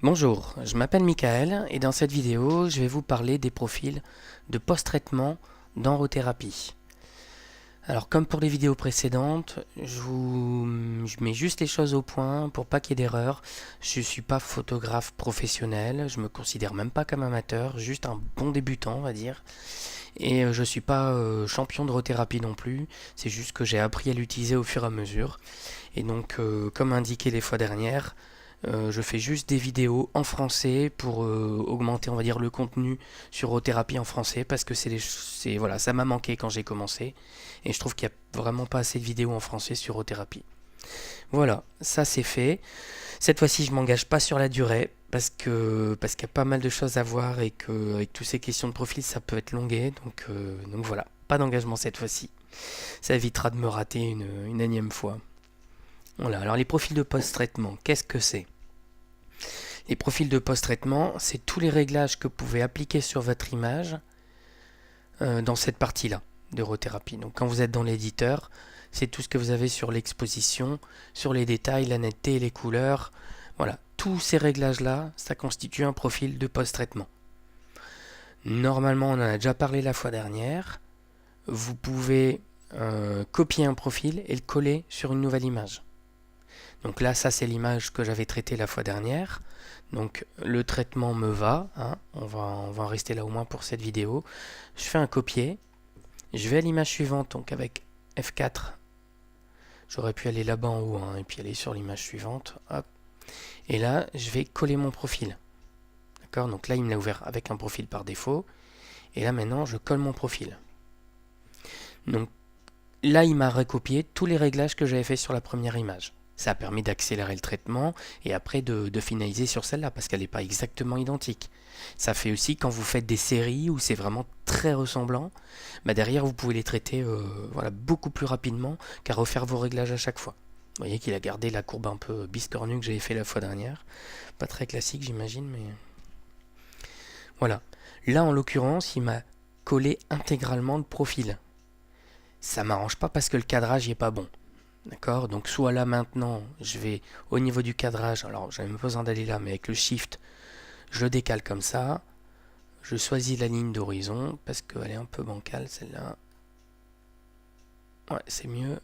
Bonjour, je m'appelle Michael et dans cette vidéo, je vais vous parler des profils de post-traitement dans Rothérapie. Alors comme pour les vidéos précédentes, je mets juste les choses au point pour pas qu'il y ait d'erreur. Je ne suis pas photographe professionnel, je me considère même pas comme amateur, juste un bon débutant on va dire. Et je ne suis pas champion de Rothérapie non plus, c'est juste que j'ai appris à l'utiliser au fur et à mesure. Et donc comme indiqué les fois dernières, je fais juste des vidéos en français pour augmenter, on va dire, le contenu sur Rothérapie en français parce que voilà, ça m'a manqué quand j'ai commencé et je trouve qu'il n'y a vraiment pas assez de vidéos en français sur Rothérapie. Voilà, ça c'est fait. Cette fois-ci, je m'engage pas sur la durée parce qu'il y a pas mal de choses à voir et que avec toutes ces questions de profil, ça peut être longué. Donc voilà, pas d'engagement cette fois-ci. Ça évitera de me rater une énième fois. Voilà, alors les profils de post-traitement, qu'est-ce que c'est? Les profils de post-traitement, c'est tous les réglages que vous pouvez appliquer sur votre image dans cette partie-là d'Eurothérapie. Donc quand vous êtes dans l'éditeur, c'est tout ce que vous avez sur l'exposition, sur les détails, la netteté, les couleurs. Voilà, tous ces réglages-là, ça constitue un profil de post-traitement. Normalement, on en a déjà parlé la fois dernière. Vous pouvez copier un profil et le coller sur une nouvelle image. Donc là, ça c'est l'image que j'avais traitée la fois dernière. Donc le traitement me va, hein. On va en rester là au moins pour cette vidéo. Je fais un copier. Je vais à l'image suivante, donc avec F4. J'aurais pu aller là-bas en haut, hein, et puis aller sur l'image suivante. Hop. Et là, je vais coller mon profil. D'accord? Donc là, il me l'a ouvert avec un profil par défaut. Et là, maintenant, je colle mon profil. Donc là, il m'a recopié tous les réglages que j'avais fait sur la première image. Ça a permis d'accélérer le traitement et après de finaliser sur celle-là parce qu'elle n'est pas exactement identique. Ça fait aussi quand vous faites des séries où c'est vraiment très ressemblant, bah derrière vous pouvez les traiter voilà, beaucoup plus rapidement qu'à refaire vos réglages à chaque fois. Vous voyez qu'il a gardé la courbe un peu biscornue que j'avais fait la fois dernière. Pas très classique j'imagine, mais voilà. Là en l'occurrence, il m'a collé intégralement le profil. Ça m'arrange pas parce que le cadrage n'est pas bon. D'accord? Donc soit là maintenant, je vais au niveau du cadrage, alors j'avais même pas besoin d'aller là, mais avec le shift, je le décale comme ça. Je choisis la ligne d'horizon parce qu'elle est un peu bancale celle-là. Ouais, c'est mieux.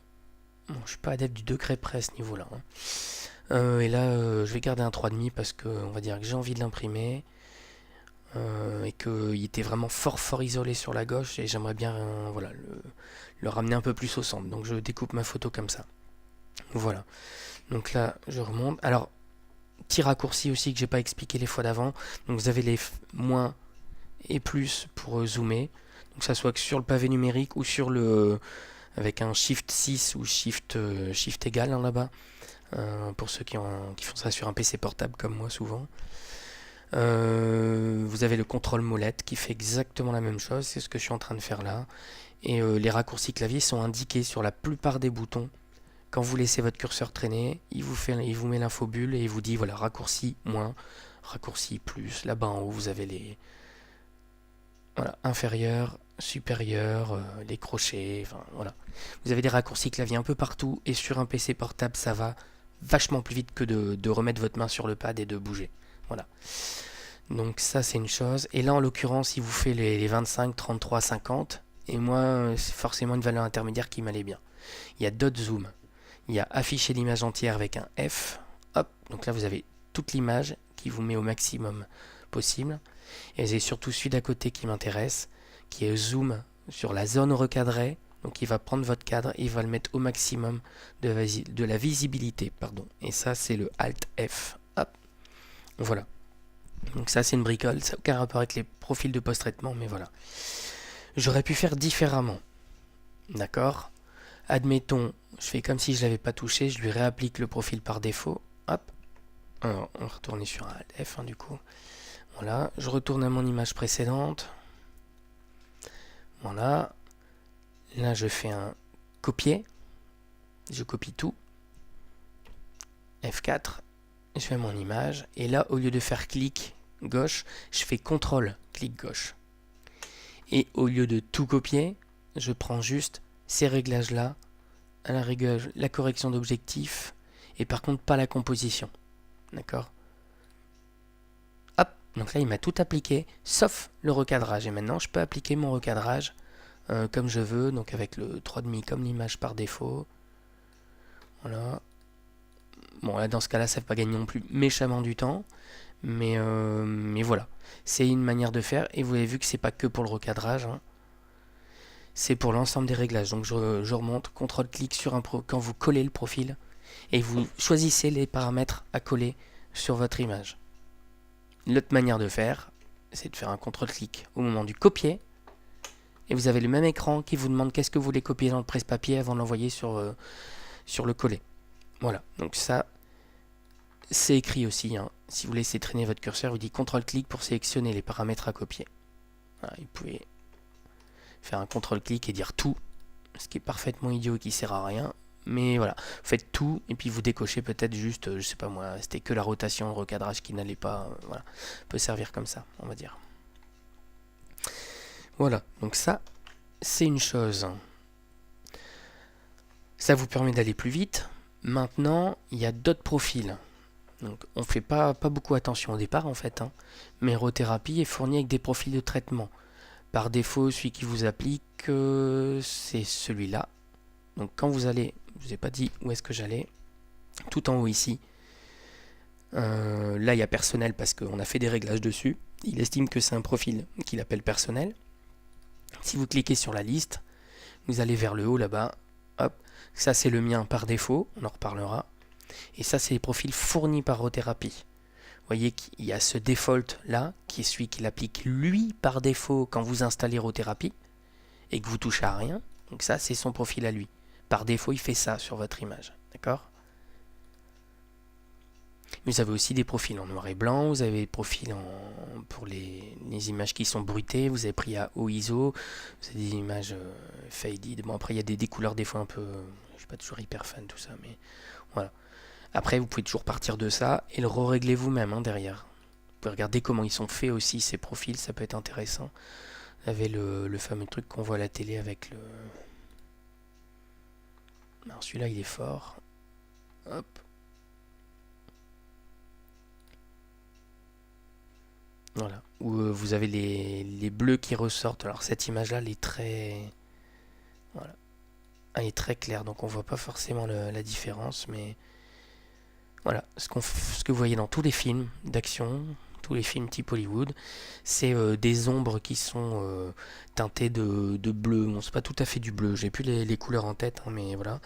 Bon, je suis pas adepte du degré près à ce niveau-là, hein. Et là, je vais garder un 3,5 parce que on va dire que j'ai envie de l'imprimer. Et qu'il était vraiment fort isolé sur la gauche et j'aimerais bien voilà, le ramener un peu plus au centre. Donc je découpe ma photo comme ça. Voilà. Donc là, je remonte. Alors, petit raccourci aussi que j'ai pas expliqué les fois d'avant. Donc vous avez les moins et plus pour zoomer. Donc ça soit que sur le pavé numérique ou sur le avec un Shift 6 ou Shift égal hein, là-bas. Pour ceux qui font ça sur un PC portable comme moi souvent. Vous avez le contrôle molette qui fait exactement la même chose. C'est ce que je suis en train de faire là. Et les raccourcis clavier sont indiqués sur la plupart des boutons. Quand vous laissez votre curseur traîner, il vous met l'infobulle et il vous dit voilà raccourci moins, raccourci plus. Là-bas en haut vous avez les voilà, inférieur, supérieur, les crochets, enfin voilà. Vous avez des raccourcis clavier un peu partout et sur un PC portable ça va vachement plus vite que de remettre votre main sur le pad et de bouger. Voilà. Donc ça c'est une chose. Et là en l'occurrence il vous fait les 25, 33, 50. Et moi c'est forcément une valeur intermédiaire qui m'allait bien. Il y a d'autres zooms. Il y a afficher l'image entière avec un F. Hop, donc là vous avez toute l'image qui vous met au maximum possible. Et c'est surtout celui d'à côté qui m'intéresse, qui est zoom sur la zone recadrée. Donc il va prendre votre cadre et il va le mettre au maximum de la visibilité. Pardon. Et ça c'est le Alt F. Hop, voilà. Donc ça c'est une bricole, ça n'a aucun rapport avec les profils de post-traitement, mais voilà. J'aurais pu faire différemment. D'accord? Admettons, je fais comme si je ne l'avais pas touché, je lui réapplique le profil par défaut. Hop. Alors, on va retourner sur un Alt F du coup. Voilà, je retourne à mon image précédente. Voilà. Là, je fais un copier. Je copie tout. F4. Je fais mon image. Et là, au lieu de faire clic gauche, je fais CTRL clic gauche. Et au lieu de tout copier, je prends juste ces réglages-là, à la rigueur, la correction d'objectif, et par contre pas la composition. D'accord? Donc là, il m'a tout appliqué, sauf le recadrage. Et maintenant, je peux appliquer mon recadrage comme je veux, donc avec le 3,5 comme l'image par défaut. Voilà. Bon, là, dans ce cas-là, ça ne fait pas gagner non plus méchamment du temps. Mais voilà. C'est une manière de faire. Et vous avez vu que c'est pas que pour le recadrage. Hein. C'est pour l'ensemble des réglages. Donc je remonte, CTRL-clic sur quand vous collez le profil. Et vous choisissez les paramètres à coller sur votre image. L'autre manière de faire, c'est de faire un CTRL-clic au moment du copier. Et vous avez le même écran qui vous demande qu'est-ce que vous voulez copier dans le presse-papier avant de l'envoyer sur le coller. Voilà, donc ça, c'est écrit aussi. Hein. Si vous laissez traîner votre curseur, vous dites CTRL-clic pour sélectionner les paramètres à copier. Voilà, vous pouvez faire un CTRL-clic et dire tout, ce qui est parfaitement idiot et qui sert à rien. Mais voilà, vous faites tout et puis vous décochez peut-être juste, je sais pas moi, c'était que la rotation, le recadrage qui n'allait pas. Voilà, peut servir comme ça, on va dire. Voilà, donc ça, c'est une chose. Ça vous permet d'aller plus vite. Maintenant, il y a d'autres profils. Donc, on ne fait pas beaucoup attention au départ, en fait. Hein. Mais Rothérapie est fourni avec des profils de traitement. Par défaut, celui qui vous applique, c'est celui-là. Donc, quand vous allez, je ne vous ai pas dit où est-ce que j'allais, tout en haut ici. Là, il y a personnel parce qu'on a fait des réglages dessus. Il estime que c'est un profil qu'il appelle personnel. Si vous cliquez sur la liste, vous allez vers le haut là-bas. Hop, ça c'est le mien par défaut, on en reparlera. Et ça c'est les profils fournis par Rothérapie. Vous voyez qu'il y a ce default là, qui est celui qu'il applique lui par défaut quand vous installez Rothérapie et que vous touchez à rien. Donc ça c'est son profil à lui. Par défaut il fait ça sur votre image. D'accord ? Vous avez aussi des profils en noir et blanc, vous avez des profils pour les images qui sont bruitées, vous avez pris à haut ISO, vous avez des images faded. Bon, après, il y a des couleurs des fois un peu... je ne suis pas toujours hyper fan de tout ça, mais voilà. Après, vous pouvez toujours partir de ça et le régler vous-même hein, derrière. Vous pouvez regarder comment ils sont faits aussi, ces profils, ça peut être intéressant. Vous avez le fameux truc qu'on voit à la télé avec le... Alors celui-là, il est fort. Hop. Voilà, où vous avez les bleus qui ressortent. Alors cette image-là, elle est très... Voilà. Elle est très claire, donc on voit pas forcément la différence, mais... Voilà, ce que vous voyez dans tous les films d'action, tous les films type Hollywood, c'est des ombres qui sont teintées de bleu. Bon, c'est pas tout à fait du bleu, j'ai plus les couleurs en tête, hein, mais voilà.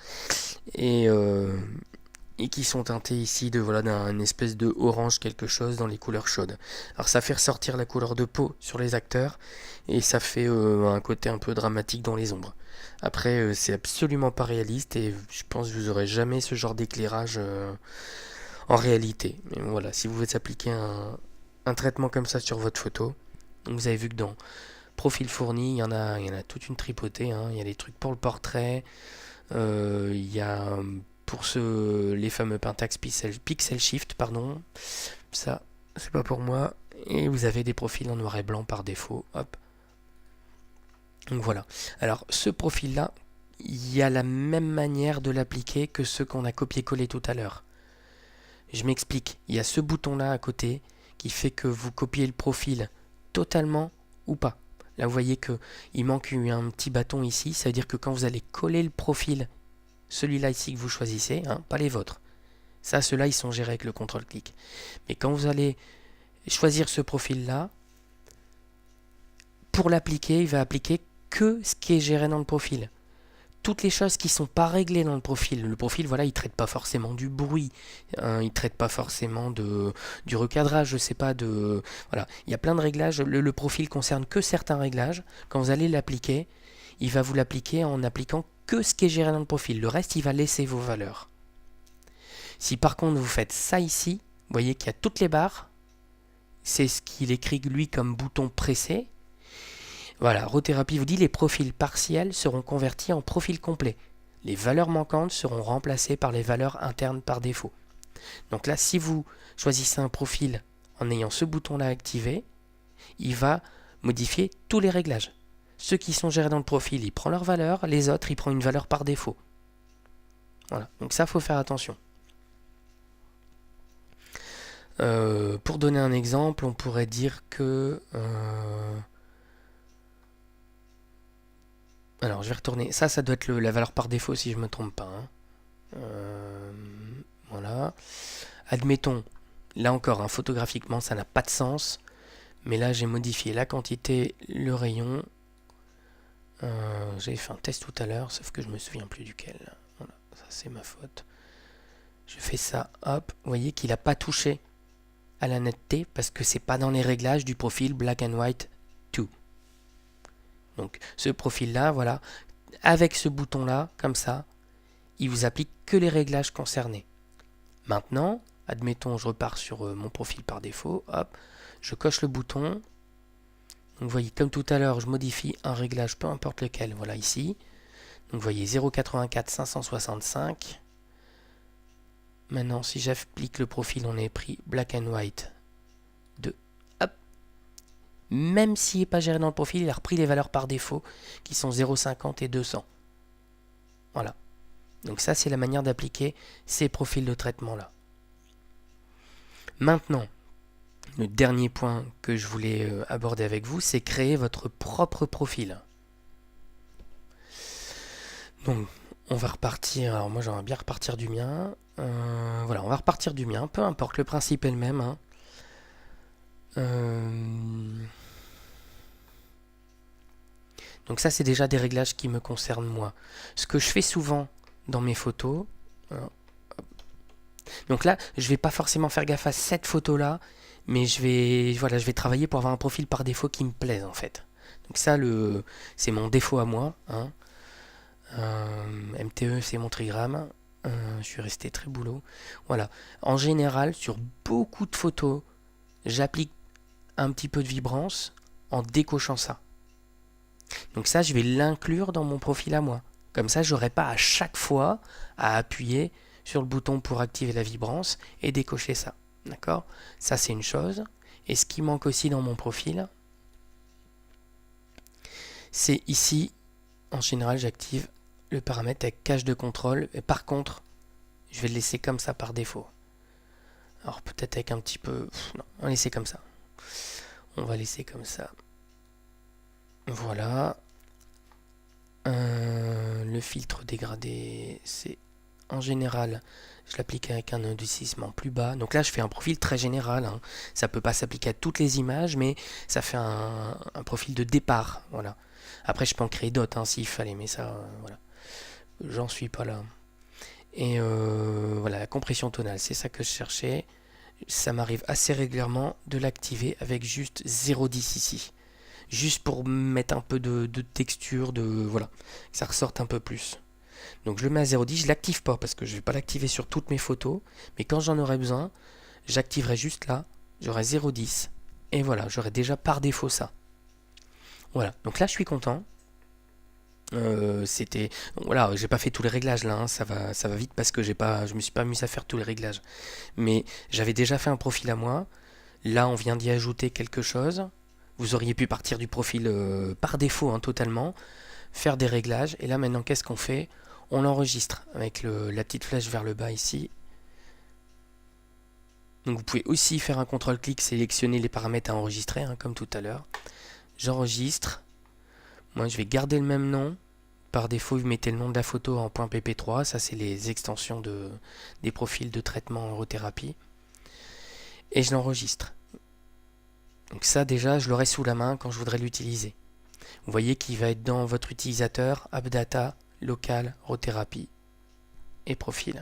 Et qui sont teintés ici de voilà d'un espèce de orange quelque chose dans les couleurs chaudes. Alors ça fait ressortir la couleur de peau sur les acteurs et ça fait un côté un peu dramatique dans les ombres. Après c'est absolument pas réaliste et je pense que vous aurez jamais ce genre d'éclairage en réalité. Mais voilà, si vous voulez appliquer un traitement comme ça sur votre photo, vous avez vu que dans profil fourni, il y en a toute une tripotée. Hein. Il y a des trucs pour le portrait, il y a pour les fameux Pentax Pixel Shift, pardon. Ça, c'est pas pour moi. Et vous avez des profils en noir et blanc par défaut. Hop. Donc voilà. Alors, ce profil-là, il y a la même manière de l'appliquer que ceux qu'on a copié-collé tout à l'heure. Je m'explique. Il y a ce bouton-là à côté qui fait que vous copiez le profil totalement ou pas. Là, vous voyez qu'il manque un petit bâton ici. Ça veut dire que quand vous allez coller le profil, celui-là ici que vous choisissez, hein, pas les vôtres. Ça, ceux-là, ils sont gérés avec le CTRL-clic. Mais quand vous allez choisir ce profil-là, pour l'appliquer, il va appliquer que ce qui est géré dans le profil. Toutes les choses qui ne sont pas réglées dans le profil. Le profil, voilà, il ne traite pas forcément du bruit, hein, il ne traite pas forcément du recadrage, je sais pas, voilà. Il y a plein de réglages. Le profil concerne que certains réglages. Quand vous allez l'appliquer, il va vous l'appliquer en appliquant que ce qui est géré dans le profil. Le reste, il va laisser vos valeurs. Si par contre vous faites ça ici, vous voyez qu'il y a toutes les barres. C'est ce qu'il écrit lui comme bouton pressé. Voilà, Rothérapie vous dit les profils partiels seront convertis en profil complet. Les valeurs manquantes seront remplacées par les valeurs internes par défaut. Donc là, si vous choisissez un profil en ayant ce bouton-là activé, il va modifier tous les réglages. Ceux qui sont gérés dans le profil, il prend leur valeur, les autres, il prend une valeur par défaut. Voilà, donc ça, il faut faire attention. Pour donner un exemple, on pourrait dire que... alors, je vais retourner. Ça doit être la valeur par défaut si je me trompe pas, hein. Voilà. Admettons, là encore, hein, photographiquement, ça n'a pas de sens. Mais là, j'ai modifié la quantité, le rayon. J'avais fait un test tout à l'heure, sauf que je me souviens plus duquel. Voilà, ça c'est ma faute. Je fais ça, hop. Vous voyez qu'il n'a pas touché à la netteté parce que c'est pas dans les réglages du profil Black and White 2. Donc ce profil-là, voilà, avec ce bouton-là, comme ça, il vous applique que les réglages concernés. Maintenant, admettons, je repars sur mon profil par défaut, hop, je coche le bouton. Donc vous voyez, comme tout à l'heure, je modifie un réglage, peu importe lequel, voilà ici. Donc vous voyez 0,84 565. Maintenant, si j'applique le profil, on est pris Black and White 2. Hop. Même s'il n'est pas géré dans le profil, il a repris les valeurs par défaut qui sont 0,50 et 200. Voilà. Donc ça, c'est la manière d'appliquer ces profils de traitement-là. Maintenant, le dernier point que je voulais aborder avec vous, c'est créer votre propre profil. Donc, on va repartir. Alors moi, j'aimerais bien repartir du mien. Voilà, on va repartir du mien. Peu importe, le principe est le même, hein. Donc ça, c'est déjà des réglages qui me concernent moi. Ce que je fais souvent dans mes photos. Donc là, je vais pas forcément faire gaffe à cette photo-là, mais je vais travailler pour avoir un profil par défaut qui me plaise en fait. Donc ça, c'est mon défaut à moi, hein. MTE, c'est mon trigramme. Je suis resté très boulot. Voilà. En général, sur beaucoup de photos, j'applique un petit peu de vibrance en décochant ça. Donc ça, je vais l'inclure dans mon profil à moi. Comme ça, j'aurai pas à chaque fois à appuyer sur le bouton pour activer la vibrance et décocher ça. D'accord? Ça, c'est une chose. Et ce qui manque aussi dans mon profil, c'est ici, en général, j'active le paramètre avec cache de contrôle. Et par contre, je vais le laisser comme ça par défaut. Alors peut-être avec un petit peu... Non, on va laisser comme ça. On va laisser comme ça. Voilà. Le filtre dégradé, c'est en général, je l'applique avec un adoucissement plus bas. Donc là, je fais un profil très général, hein. Ça ne peut pas s'appliquer à toutes les images, mais ça fait un profil de départ. Voilà. Après, je peux en créer d'autres, hein, s'il fallait, mais ça, voilà. J'en suis pas là. Et voilà, la compression tonale, c'est ça que je cherchais. Ça m'arrive assez régulièrement de l'activer avec juste 0,10 ici. Juste pour mettre un peu de texture, voilà, que ça ressorte un peu plus. Donc je le mets à 0,10, je l'active pas parce que je ne vais pas l'activer sur toutes mes photos, mais quand j'en aurai besoin, j'activerai juste là, j'aurai 0,10 et voilà, j'aurai déjà par défaut ça. Voilà, donc là je suis content. Voilà, j'ai pas fait tous les réglages là, hein, ça va vite parce que je me suis pas mis à faire tous les réglages. Mais j'avais déjà fait un profil à moi. Là, on vient d'y ajouter quelque chose. Vous auriez pu partir du profil par défaut, hein, totalement, faire des réglages. Et là, maintenant, qu'est-ce qu'on fait? On l'enregistre avec la petite flèche vers le bas ici. Donc vous pouvez aussi faire un contrôle-clic, sélectionner les paramètres à enregistrer, hein, comme tout à l'heure. J'enregistre. Moi, je vais garder le même nom. Par défaut, vous mettez le nom de la photo en .pp3. Ça, c'est les extensions des profils de traitement en eurothérapie. Et je l'enregistre. Donc ça, déjà, je l'aurai sous la main quand je voudrais l'utiliser. Vous voyez qu'il va être dans votre utilisateur, AppData, Local, Eurothérapie et Profil.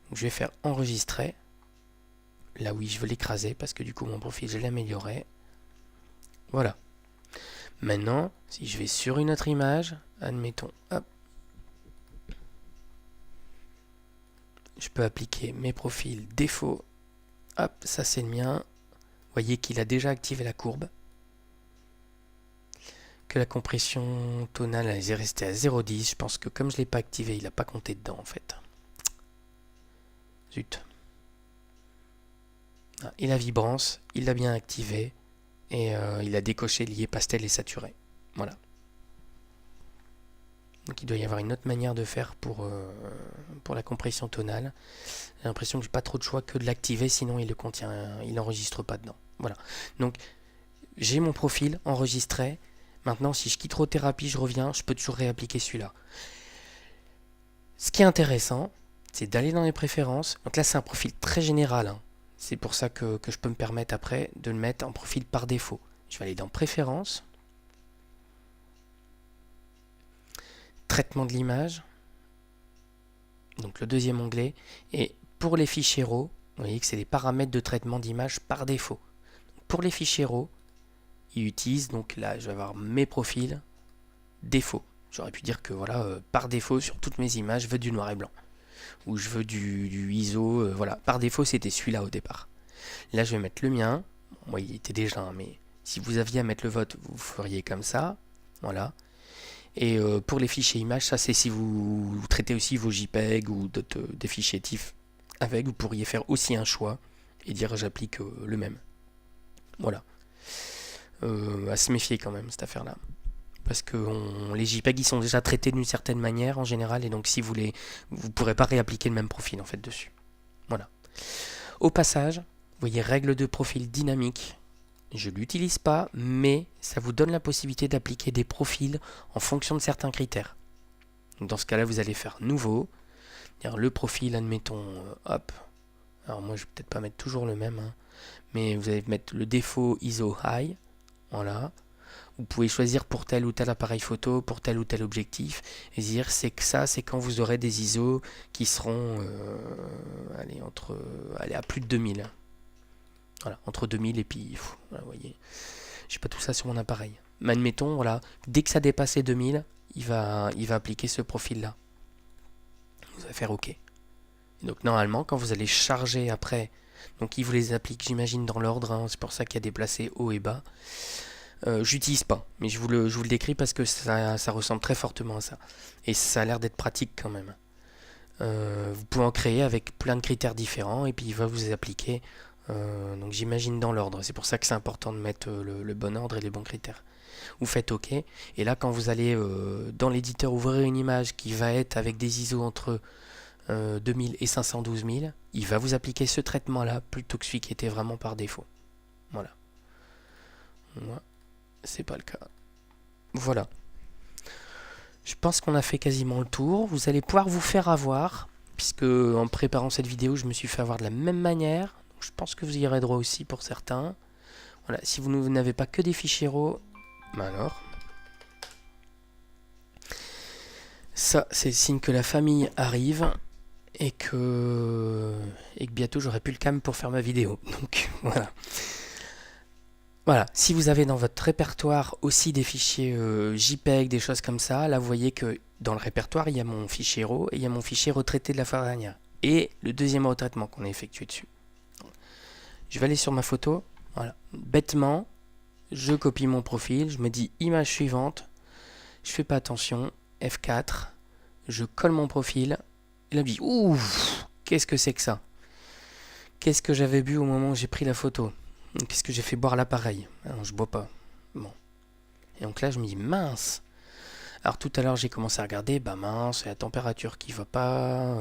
Donc je vais faire enregistrer. Là oui, je veux l'écraser parce que du coup mon profil, je l'ai amélioré. Voilà. Maintenant, si je vais sur une autre image, admettons, hop, je peux appliquer mes profils défaut. Hop, ça c'est le mien. Vous voyez qu'il a déjà activé la courbe. Que la compression tonale elle est restée à 0,10. Je pense que comme je ne l'ai pas activé, il n'a pas compté dedans en fait. Zut. Et la vibrance, il l'a bien activé. Et il a décoché lié pastel et saturé. Voilà. Donc il doit y avoir une autre manière de faire pour la compression tonale. J'ai l'impression que j'ai pas trop de choix que de l'activer, sinon il le contient, il n'enregistre pas dedans. Voilà. Donc j'ai mon profil enregistré. Maintenant, si je quitte Rothérapie, je reviens, je peux toujours réappliquer celui-là. Ce qui est intéressant, c'est d'aller dans les préférences. Donc là, c'est un profil très général, hein. C'est pour ça que je peux me permettre après de le mettre en profil par défaut. Je vais aller dans Préférences, Traitement de l'image, donc le deuxième onglet, et pour les fichiers RAW, vous voyez que c'est les paramètres de traitement d'image par défaut. Pour les fichiers RAW, ils utilisent, donc là je vais avoir mes profils, défaut. J'aurais pu dire que voilà, par défaut sur toutes mes images, je veux du noir et blanc. Ou je veux du ISO, voilà. Par défaut c'était celui-là au départ. Là je vais mettre le mien, moi il était déjà, hein, mais si vous aviez à mettre le vôtre, vous feriez comme ça, voilà. Et pour les fichiers images, ça c'est si vous traitez aussi vos JPEG ou des fichiers TIFF avec, vous pourriez faire aussi un choix et dire j'applique le même. Voilà. À se méfier quand même cette affaire-là. Parce que les JPEG ils sont déjà traités d'une certaine manière en général, et donc si vous ne pourrez pas réappliquer le même profil en fait dessus. Voilà. Au passage, vous voyez règle de profil dynamique. Je ne l'utilise pas, mais ça vous donne la possibilité d'appliquer des profils en fonction de certains critères. Donc dans ce cas-là, vous allez faire nouveau, dire le profil, admettons, hop. Alors moi, je vais peut-être pas mettre toujours le même, hein, mais vous allez mettre le défaut ISO high, voilà. Vous pouvez choisir pour tel ou tel appareil photo, pour tel ou tel objectif, et dire c'est que ça, c'est quand vous aurez des ISO qui seront à plus de 2000. Voilà, entre 2000 et puis, voilà, vous voyez, j'ai pas tout ça sur mon appareil. Mais admettons, voilà, dès que ça dépasse les 2000, il va appliquer ce profil-là. Vous allez faire OK. Et donc normalement, quand vous allez charger après, donc il vous les applique, j'imagine, dans l'ordre, hein, c'est pour ça qu'il y a déplacé haut et bas. J'utilise pas, mais je vous le décris parce que ça ressemble très fortement à ça. Et ça a l'air d'être pratique quand même. Vous pouvez en créer avec plein de critères différents et puis il va vous appliquer. Donc j'imagine dans l'ordre, c'est pour ça que c'est important de mettre le bon ordre et les bons critères. Vous faites OK, et là quand vous allez dans l'éditeur ouvrir une image qui va être avec des ISO entre 2000 et 512 000, il va vous appliquer ce traitement là plutôt que celui qui était vraiment par défaut. Voilà. Moi, c'est pas le cas. Voilà. Je pense qu'on a fait quasiment le tour. Vous allez pouvoir vous faire avoir, puisque en préparant cette vidéo, je me suis fait avoir de la même manière. Je pense que vous y aurez droit aussi pour certains. Voilà, si vous n'avez pas que des fichiers RAW, ben alors. Ça, c'est le signe que la famille arrive et que bientôt j'aurai plus le cam pour faire ma vidéo. Donc voilà. Voilà, si vous avez dans votre répertoire aussi des fichiers JPEG, des choses comme ça, là vous voyez que dans le répertoire, il y a mon fichier RAW et il y a mon fichier retraité de la fois dernière. Et le deuxième retraitement qu'on a effectué dessus. Je vais aller sur ma photo, voilà. Bêtement, je copie mon profil, je me dis image suivante, je fais pas attention, F4, je colle mon profil, et là je me dis, ouh, qu'est-ce que c'est que ça? Qu'est-ce que j'avais bu au moment où j'ai pris la photo? Qu'est-ce que j'ai fait boire l'appareil? Alors, je bois pas. Bon. Et donc là, je me dis, mince. Alors tout à l'heure, j'ai commencé à regarder, bah mince, c'est la température qui va pas,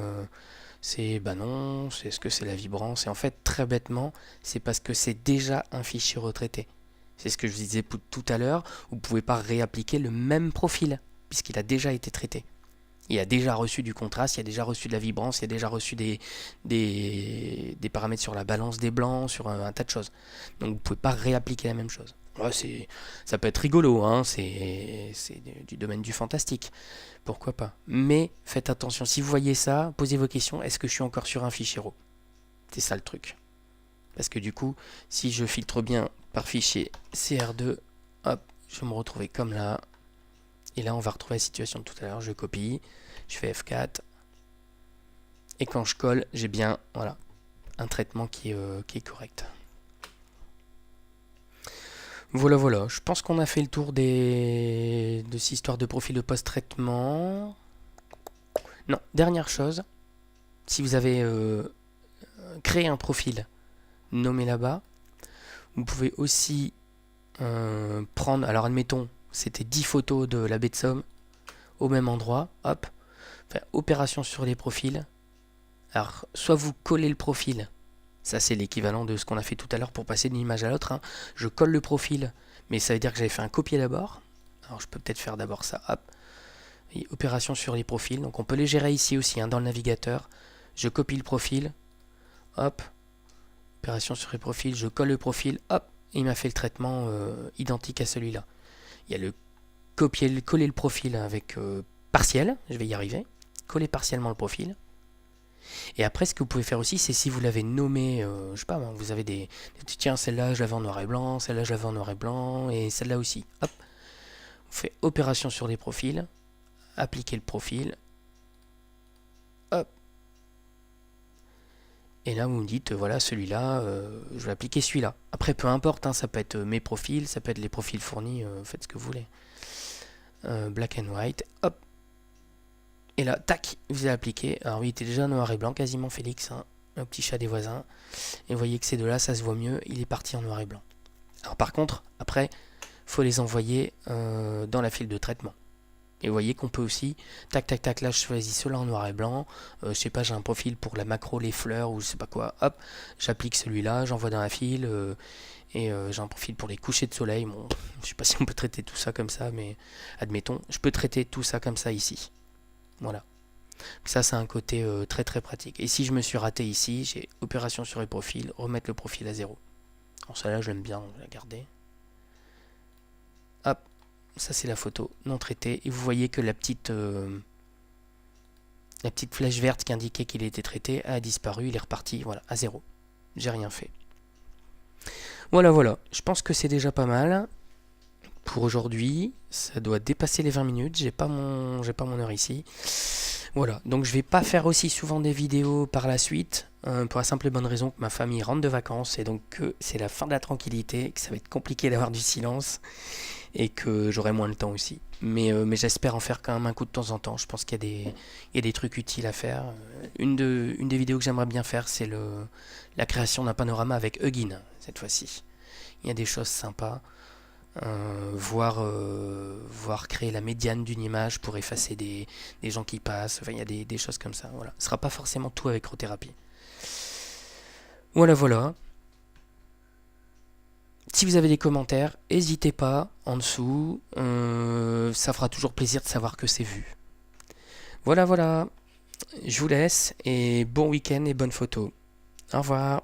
bah non, c'est ce que c'est la vibrance. Et en fait, très bêtement, c'est parce que c'est déjà un fichier retraité. C'est ce que je vous disais tout à l'heure, vous ne pouvez pas réappliquer le même profil, puisqu'il a déjà été traité. Il a déjà reçu du contraste, il a déjà reçu de la vibrance, il a déjà reçu des paramètres sur la balance des blancs, sur un tas de choses. Donc vous ne pouvez pas réappliquer la même chose. Ouais, ça peut être rigolo, hein, c'est du domaine du fantastique. Pourquoi pas? Mais faites attention, si vous voyez ça, posez vos questions, est-ce que je suis encore sur un fichier RAW? C'est ça le truc. Parce que du coup, si je filtre bien par fichier CR2, hop, je vais me retrouver comme là. Et là, on va retrouver la situation de tout à l'heure. Je copie, je fais F4. Et quand je colle, j'ai bien voilà, un traitement qui est correct. Voilà, voilà. Je pense qu'on a fait le tour de cette histoire de profil de post-traitement. Non, dernière chose. Si vous avez créé un profil nommé là-bas, vous pouvez aussi prendre, alors admettons, c'était 10 photos de la baie de Somme. au même endroit, hop, enfin, opération sur les profils. Alors, soit vous collez le profil, ça c'est l'équivalent de ce qu'on a fait tout à l'heure pour passer d'une image à l'autre, hein. Je colle le profil, mais ça veut dire que j'avais fait un copier d'abord. Alors je peux peut-être faire d'abord ça, hop. Et opération sur les profils, donc on peut les gérer ici aussi, hein, dans le navigateur. Je copie le profil, hop. Opération sur les profils, je colle le profil, hop. Et il m'a fait le traitement identique à celui-là. Il y a le coller le profil avec partiel, je vais y arriver. Coller partiellement le profil. Et après, ce que vous pouvez faire aussi, c'est si vous l'avez nommé, je sais pas, vous avez tiens, celle-là, je l'avais en noir et blanc, celle-là, je l'avais en noir et blanc, et celle-là aussi. Hop. Vous faites opération sur les profils, appliquer le profil. Hop. Et là, vous me dites, voilà, celui-là, je vais appliquer celui-là. Après, peu importe, hein, ça peut être mes profils, ça peut être les profils fournis, faites ce que vous voulez. Black and white, hop. Et là, tac, vous avez appliqué. Alors oui, il était déjà noir et blanc, quasiment Félix, hein, un petit chat des voisins. Et vous voyez que ces deux-là, ça se voit mieux, il est parti en noir et blanc. Alors par contre, après, faut les envoyer dans la file de traitement. Et vous voyez qu'on peut aussi, tac, tac, tac, là je choisis cela en noir et blanc, je sais pas, j'ai un profil pour la macro, les fleurs, ou je sais pas quoi, hop, j'applique celui-là, j'envoie dans la file, et j'ai un profil pour les couchers de soleil, bon, je sais pas si on peut traiter tout ça comme ça, mais admettons, je peux traiter tout ça comme ça ici. Voilà. Ça, c'est un côté très très pratique. Et si je me suis raté ici, j'ai opération sur les profils, remettre le profil à 0. Alors ça là, j'aime bien la garder. Hop. Ça c'est la photo non traitée et vous voyez que la petite flèche verte qui indiquait qu'il était traité a disparu, il est reparti, voilà, à 0. J'ai rien fait. Voilà, je pense que c'est déjà pas mal pour aujourd'hui. Ça doit dépasser les 20 minutes, j'ai pas mon heure ici. Voilà, donc je vais pas faire aussi souvent des vidéos par la suite, pour la simple et bonne raison que ma famille rentre de vacances et donc que c'est la fin de la tranquillité, que ça va être compliqué d'avoir du silence et que j'aurai moins de temps aussi. Mais j'espère en faire quand même un coup de temps en temps. Je pense qu'il y a des trucs utiles à faire. Une des vidéos que j'aimerais bien faire, c'est la création d'un panorama avec Huggin, cette fois-ci. Il y a des choses sympas. Voir créer la médiane d'une image pour effacer des gens qui passent. Enfin, il y a des choses comme ça. Voilà. Ce sera pas forcément tout avec Rothérapie. Voilà. Si vous avez des commentaires, n'hésitez pas en dessous. Ça fera toujours plaisir de savoir que c'est vu. Voilà. Je vous laisse et bon week-end et bonne photo. Au revoir.